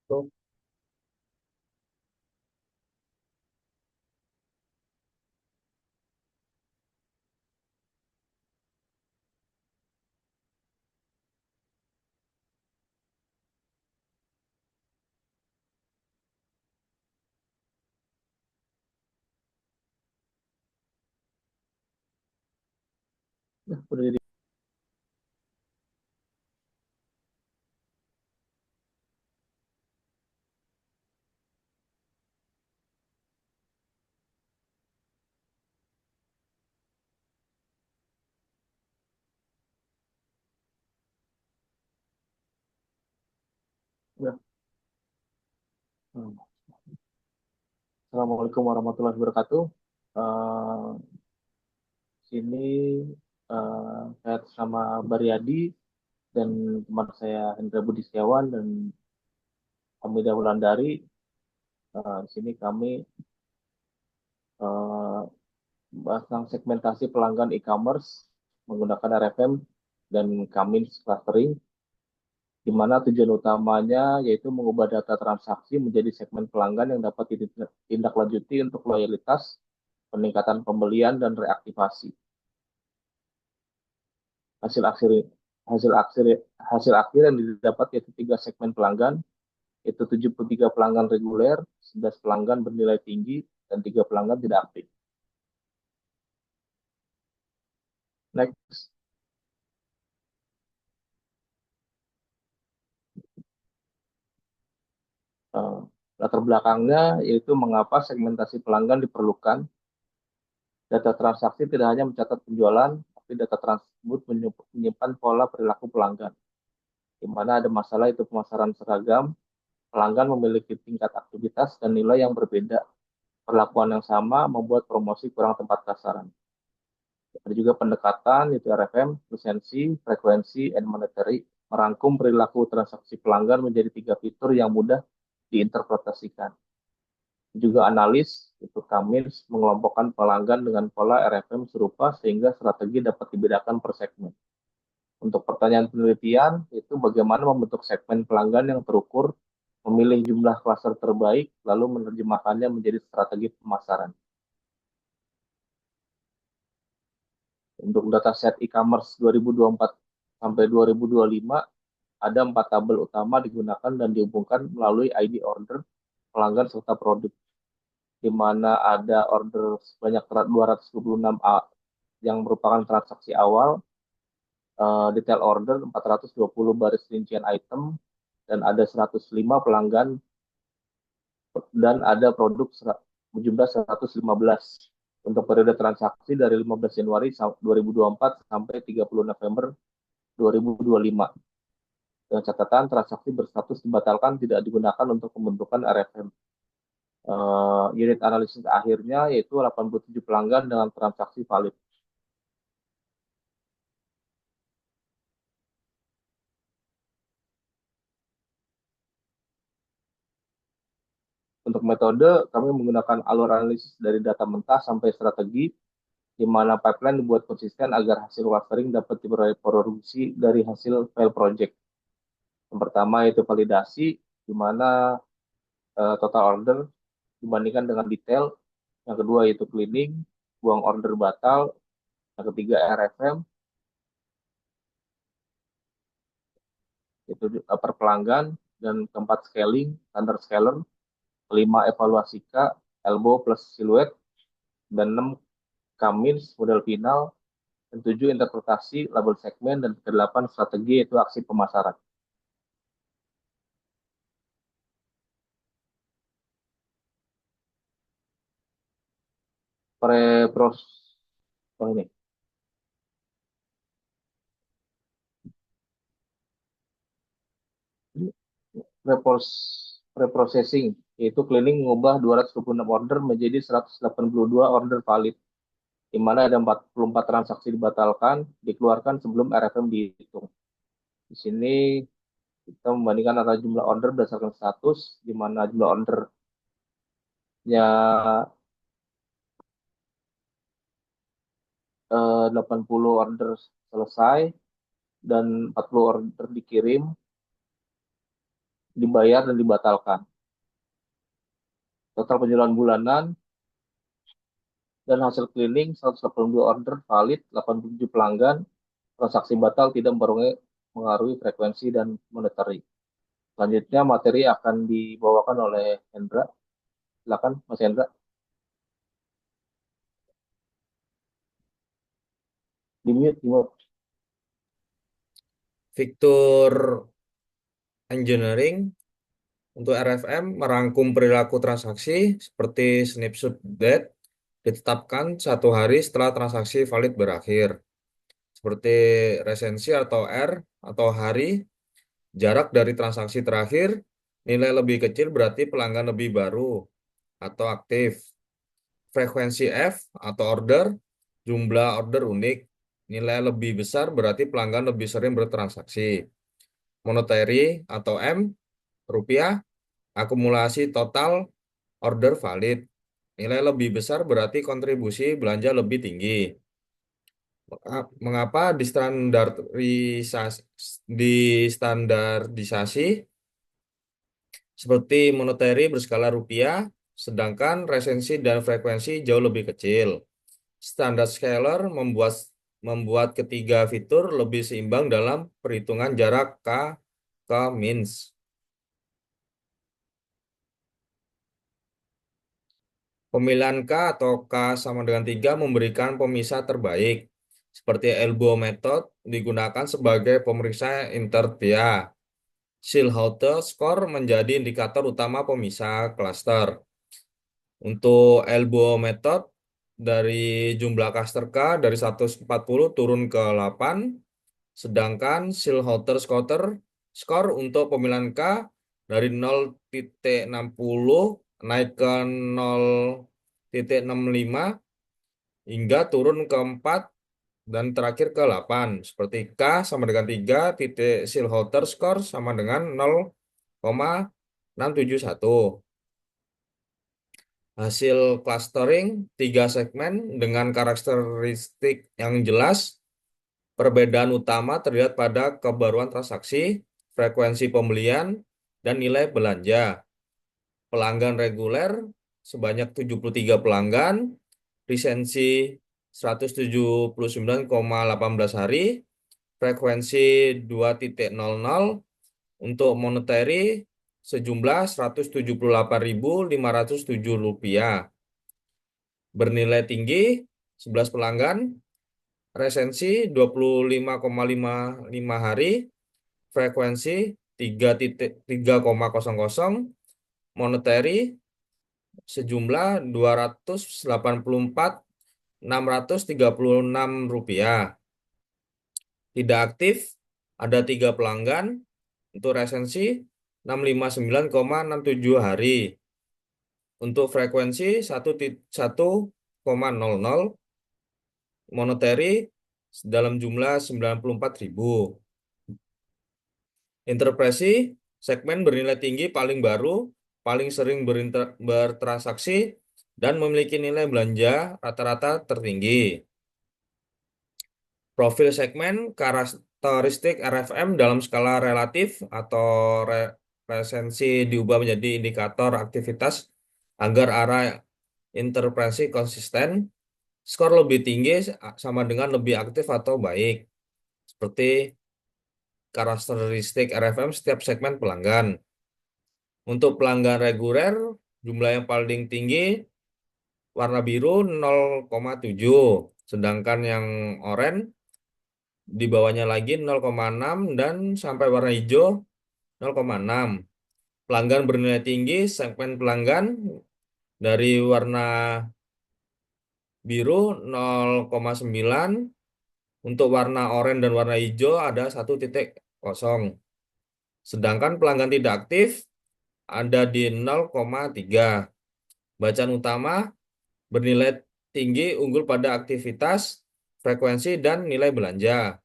Oh, ya, udah jadi. Ya. Hmm. Assalamualaikum warahmatullahi wabarakatuh. Eh, sini saya sama Baryadi dan teman saya Hendra Budi Setiawan dan Hamida Wulandari. Di sini kami eh, bahas tentang segmentasi pelanggan e-commerce menggunakan RFM dan Kamins clustering, di mana tujuan utamanya yaitu mengubah data transaksi menjadi segmen pelanggan yang dapat ditindaklanjuti untuk loyalitas, peningkatan pembelian, dan reaktivasi. Hasil akhir hasil akhir hasil akhir yang didapat yaitu tiga segmen pelanggan, yaitu 73 pelanggan reguler, 11 pelanggan bernilai tinggi, dan tiga pelanggan tidak aktif. Next. eh, Latar belakangnya yaitu mengapa segmentasi pelanggan diperlukan. Data transaksi tidak hanya mencatat penjualan, tapi data tersebut menyimpan pola perilaku pelanggan. Di mana ada masalah itu pemasaran seragam, pelanggan memiliki tingkat aktivitas dan nilai yang berbeda. Perlakuan yang sama membuat promosi kurang tepat sasaran. Ada juga pendekatan, itu RFM, lisensi, frekuensi, and monetary, merangkum perilaku transaksi pelanggan menjadi tiga fitur yang mudah diinterpretasikan. Juga analis, itu Kamins, mengelompokkan pelanggan dengan pola RFM serupa sehingga strategi dapat dibedakan per segmen. Untuk pertanyaan penelitian, itu bagaimana membentuk segmen pelanggan yang terukur, memilih jumlah klaster terbaik, lalu menerjemahkannya menjadi strategi pemasaran. Untuk dataset e-commerce 2024 sampai 2025, ada empat tabel utama digunakan dan dihubungkan melalui ID order, pelanggan, serta produk, di mana ada order sebanyak 226 yang merupakan transaksi awal, detail order 420 baris rincian item, dan ada 105 pelanggan, dan ada produk berjumlah 115 untuk periode transaksi dari 15 Januari 2024 sampai 30 November 2025. Dengan catatan transaksi berstatus dibatalkan tidak digunakan untuk pembentukan RFM. Unit analisis akhirnya yaitu 87 pelanggan dengan transaksi valid. Untuk metode, kami menggunakan alur analisis dari data mentah sampai strategi, di mana pipeline dibuat konsisten agar hasil clustering dapat diproduksi dari hasil file project. Yang pertama itu validasi, di mana total order dibandingkan dengan detail. Yang kedua itu cleaning, buang order batal. Yang ketiga RFM, itu per pelanggan. Dan keempat scaling, standard scaler. Kelima evaluasi K, elbow plus siluet. Dan enam Kamins, model final. Dan tujuh interpretasi, label segmen. Dan kedelapan strategi, itu aksi pemasaran. Pre-pros, oh ini, pre-processing, yaitu cleaning mengubah 226 order menjadi 182 order valid, di mana ada 44 transaksi dibatalkan, dikeluarkan sebelum RFM dihitung. Di sini kita membandingkan antara jumlah order berdasarkan status, di mana jumlah ordernya 80 order selesai dan 40 order dikirim. dibayar dan dibatalkan. Total penjualan bulanan dan hasil cleaning 182 order valid, 87 pelanggan, transaksi batal tidak mempengaruhi frekuensi dan monetary. Selanjutnya materi akan dibawakan oleh Hendra. Silakan Mas Hendra. Di mute, di mute. Fitur Engineering untuk RFM merangkum perilaku transaksi seperti snapshot date ditetapkan 1 hari setelah transaksi valid berakhir. Seperti resensi atau R atau hari, jarak dari transaksi terakhir, nilai lebih kecil berarti pelanggan lebih baru atau aktif. Frekuensi F atau order, jumlah order unik, nilai lebih besar berarti pelanggan lebih sering bertransaksi. Monetary atau M, rupiah, akumulasi total order valid. Nilai lebih besar berarti kontribusi belanja lebih tinggi. Mengapa di standarisasi seperti monetary berskala rupiah, sedangkan resensi dan frekuensi jauh lebih kecil. Standar scalar membuat membuat ketiga fitur lebih seimbang dalam perhitungan jarak K ke means. Pemilihan K atau K sama dengan 3 memberikan pemisah terbaik. Seperti elbow method digunakan sebagai pemeriksa intertia. Shillhauter score menjadi indikator utama pemisah klaster. Untuk elbow method dari jumlah cluster K dari 140 turun ke 8, sedangkan Shillhauter score untuk pemilihan K dari 0,60 naik ke 0,65 hingga turun ke 4 dan terakhir ke 8. Seperti K sama dengan 3, titik Shillhauter score sama dengan 0,671. Hasil clustering 3 segmen dengan karakteristik yang jelas. Perbedaan utama terlihat pada kebaruan transaksi, frekuensi pembelian, dan nilai belanja. Pelanggan reguler sebanyak 73 pelanggan, resensi 179,18 hari, frekuensi 2,00, untuk monetary sejumlah 178.507 rupiah. Bernilai tinggi 11 pelanggan, resensi 25,55 hari, frekuensi 3,00, monetary sejumlah 284.636 rupiah. Tidak aktif ada 3 pelanggan, untuk resensi 659,67 hari. Untuk frekuensi 1,00, monetary dalam jumlah 94.000. Interpretasi segmen bernilai tinggi paling baru, paling sering bertransaksi, dan memiliki nilai belanja rata-rata tertinggi. Profil segmen karakteristik RFM dalam skala relatif atau resensi diubah menjadi indikator aktivitas agar arah interpretasi konsisten. Skor lebih tinggi sama dengan lebih aktif atau baik. Seperti karakteristik RFM setiap segmen pelanggan. Untuk pelanggan reguler, jumlah yang paling tinggi warna biru 0,7, sedangkan yang oranye di bawahnya lagi 0,6 dan sampai warna hijau 0,6. Pelanggan bernilai tinggi, segmen pelanggan dari warna biru 0,9, untuk warna oranye dan warna hijau ada 1,0. Sedangkan pelanggan tidak aktif ada di 0,3. Bacaan utama bernilai tinggi unggul pada aktivitas, frekuensi, dan nilai belanja.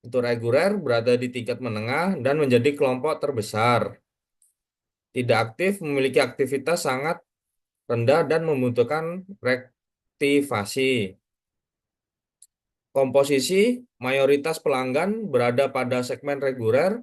Untuk reguler berada di tingkat menengah dan menjadi kelompok terbesar. Tidak aktif memiliki aktivitas sangat rendah dan membutuhkan rektivasi. Komposisi mayoritas pelanggan berada pada segmen reguler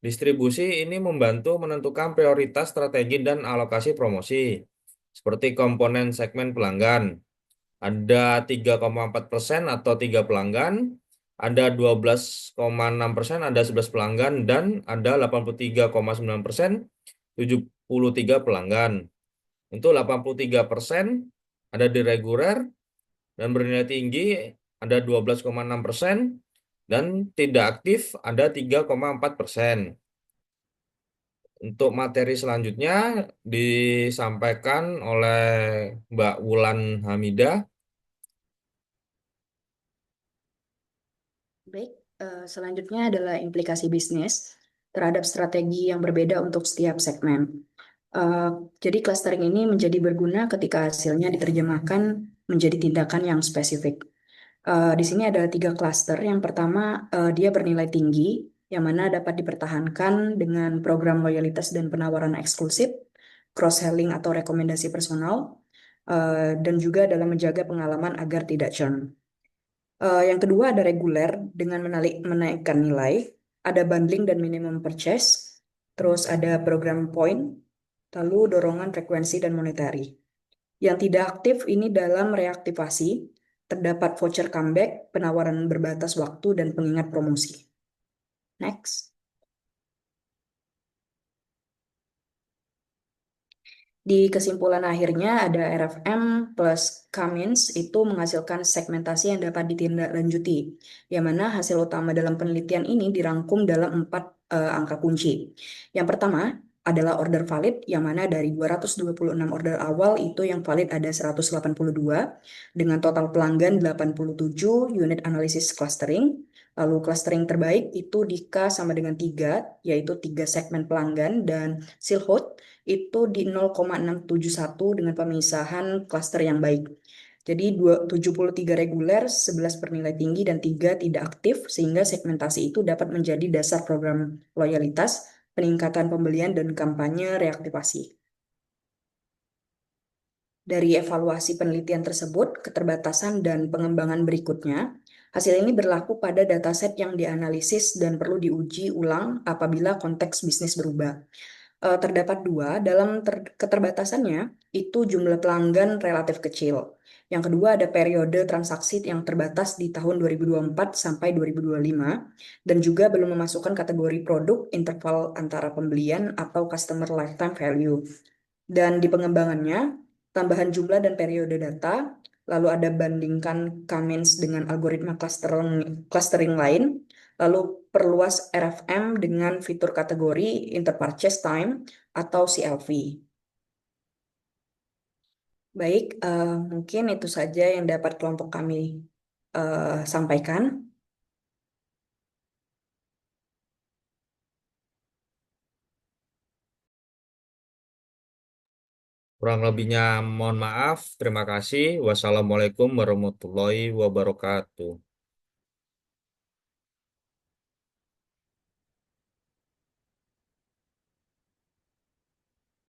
Distribusi ini membantu menentukan prioritas strategi dan alokasi promosi, seperti komponen segmen pelanggan. Ada 3,4% atau 3 pelanggan, ada 12,6%, ada 11 pelanggan, dan ada 83,9%, 73 pelanggan. Untuk 83% ada di reguler dan bernilai tinggi ada 12,6% dan tidak aktif ada 3,4%. Untuk materi selanjutnya disampaikan oleh Mbak Wulan Hamidah. Baik, selanjutnya adalah implikasi bisnis terhadap strategi yang berbeda untuk setiap segmen. Eh, jadi clustering ini menjadi berguna ketika hasilnya diterjemahkan menjadi tindakan yang spesifik. Di sini ada 3 cluster. Yang pertama, dia bernilai tinggi, yang mana dapat dipertahankan dengan program loyalitas dan penawaran eksklusif, cross-selling atau rekomendasi personal, dan juga dalam menjaga pengalaman agar tidak churn. Yang kedua ada reguler dengan menaikkan nilai, ada bundling dan minimum purchase, terus ada program point, lalu dorongan frekuensi dan monetary. Yang tidak aktif ini dalam reaktivasi, terdapat voucher comeback, penawaran berbatas waktu, dan pengingat promosi. Next. Di kesimpulan akhirnya ada RFM plus Cummins itu menghasilkan segmentasi yang dapat ditindaklanjuti, yang mana hasil utama dalam penelitian ini dirangkum dalam 4 angka kunci. Yang pertama adalah order valid, yang mana dari 226 order awal itu yang valid ada 182, dengan total pelanggan 87 unit analisis clustering. Lalu clustering terbaik itu Dika sama dengan 3, yaitu 3 segmen pelanggan, dan Silhouette itu di 0,671 dengan pemisahan klaster yang baik. Jadi 73 reguler, 11 bernilai tinggi, dan 3 tidak aktif, sehingga segmentasi itu dapat menjadi dasar program loyalitas, peningkatan pembelian, dan kampanye reaktivasi. Dari evaluasi penelitian tersebut, keterbatasan dan pengembangan berikutnya, hasil ini berlaku pada dataset yang dianalisis dan perlu diuji ulang apabila konteks bisnis berubah. Terdapat 2. Dalam keterbatasannya, itu jumlah pelanggan relatif kecil. Yang kedua ada periode transaksi yang terbatas di tahun 2024 sampai 2025, dan juga belum memasukkan kategori produk, interval antara pembelian, atau customer lifetime value. Dan di pengembangannya, tambahan jumlah dan periode data, lalu ada bandingkan Cummins dengan algoritma clustering lain, lalu perluas RFM dengan fitur kategori interpurchase time atau CLV. Baik, mungkin itu saja yang dapat kelompok kami sampaikan. Kurang lebihnya mohon maaf. Terima kasih. Wassalamualaikum warahmatullahi wabarakatuh.